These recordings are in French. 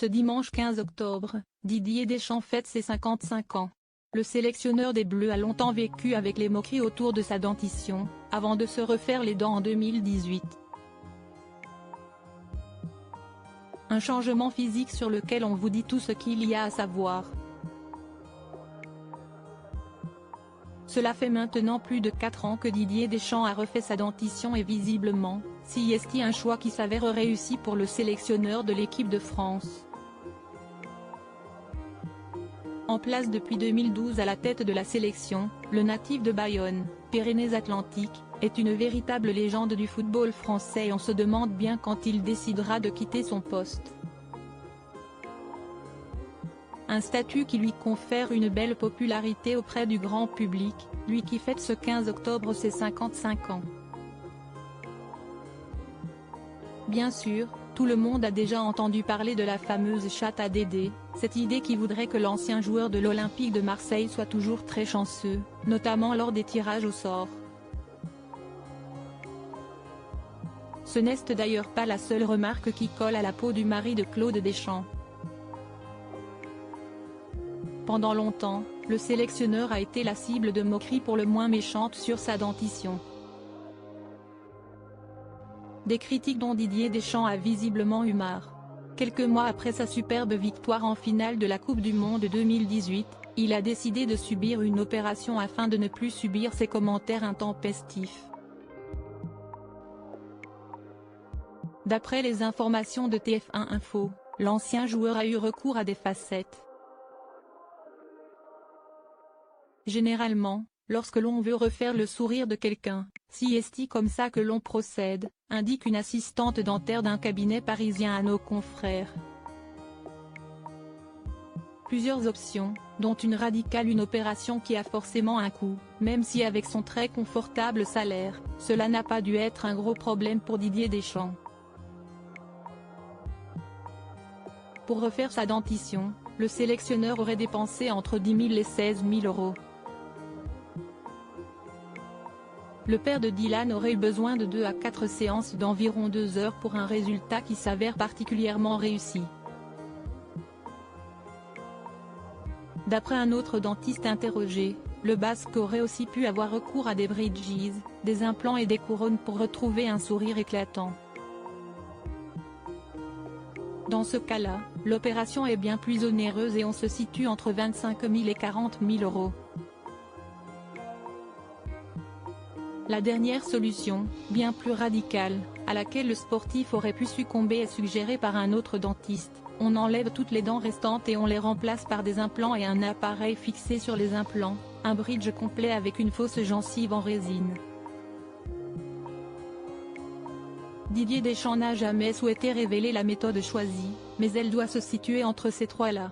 Ce dimanche 15 octobre, Didier Deschamps fête ses 55 ans. Le sélectionneur des Bleus a longtemps vécu avec les moqueries autour de sa dentition, avant de se refaire les dents en 2018. Un changement physique sur lequel on vous dit tout ce qu'il y a à savoir. Cela fait maintenant plus de 4 ans que Didier Deschamps a refait sa dentition et visiblement, si est-il un choix qui s'avère réussi pour le sélectionneur de l'équipe de France. En place depuis 2012 à la tête de la sélection, le natif de Bayonne, Pyrénées-Atlantiques, est une véritable légende du football français et on se demande bien quand il décidera de quitter son poste. Un statut qui lui confère une belle popularité auprès du grand public, lui qui fête ce 15 octobre ses 55 ans. Bien sûr, tout le monde a déjà entendu parler de la fameuse chatte à Dédé, cette idée qui voudrait que l'ancien joueur de l'Olympique de Marseille soit toujours très chanceux, notamment lors des tirages au sort. Ce n'est d'ailleurs pas la seule remarque qui colle à la peau du mari de Claude Deschamps. Pendant longtemps, le sélectionneur a été la cible de moqueries pour le moins méchantes sur sa dentition. Des critiques dont Didier Deschamps a visiblement eu marre. Quelques mois après sa superbe victoire en finale de la Coupe du Monde 2018, il a décidé de subir une opération afin de ne plus subir ces commentaires intempestifs. D'après les informations de TF1 Info, l'ancien joueur a eu recours à des facettes. Généralement, lorsque l'on veut refaire le sourire de quelqu'un, si est-il comme ça que l'on procède, indique une assistante dentaire d'un cabinet parisien à nos confrères. Plusieurs options, dont une radicale, une opération qui a forcément un coût, même si avec son très confortable salaire, cela n'a pas dû être un gros problème pour Didier Deschamps. Pour refaire sa dentition, le sélectionneur aurait dépensé entre 10 000 et 16 000 euros. Le père de Dylan aurait eu besoin de 2 à 4 séances d'environ 2 heures pour un résultat qui s'avère particulièrement réussi. D'après un autre dentiste interrogé, le Basque aurait aussi pu avoir recours à des bridges, des implants et des couronnes pour retrouver un sourire éclatant. Dans ce cas-là, l'opération est bien plus onéreuse et on se situe entre 25 000 et 40 000 euros. La dernière solution, bien plus radicale, à laquelle le sportif aurait pu succomber est suggérée par un autre dentiste. On enlève toutes les dents restantes et on les remplace par des implants et un appareil fixé sur les implants, un bridge complet avec une fausse gencive en résine. Didier Deschamps n'a jamais souhaité révéler la méthode choisie, mais elle doit se situer entre ces trois-là.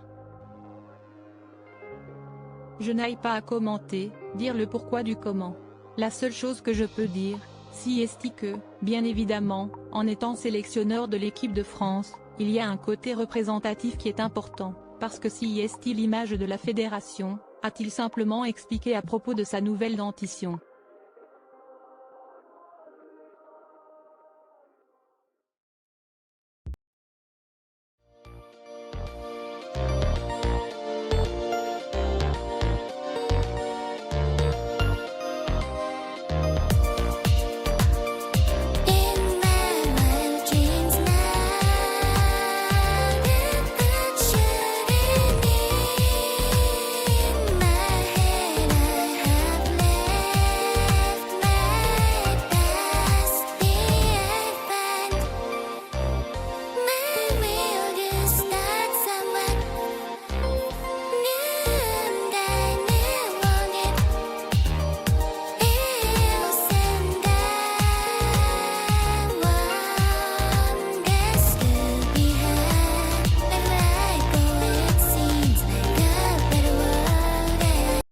Je n'aille pas à commenter, dire le pourquoi du comment. La seule chose que je peux dire, si est que, bien évidemment, en étant sélectionneur de l'équipe de France, il y a un côté représentatif qui est important, parce que si est l'image de la fédération, a-t-il simplement expliqué à propos de sa nouvelle dentition.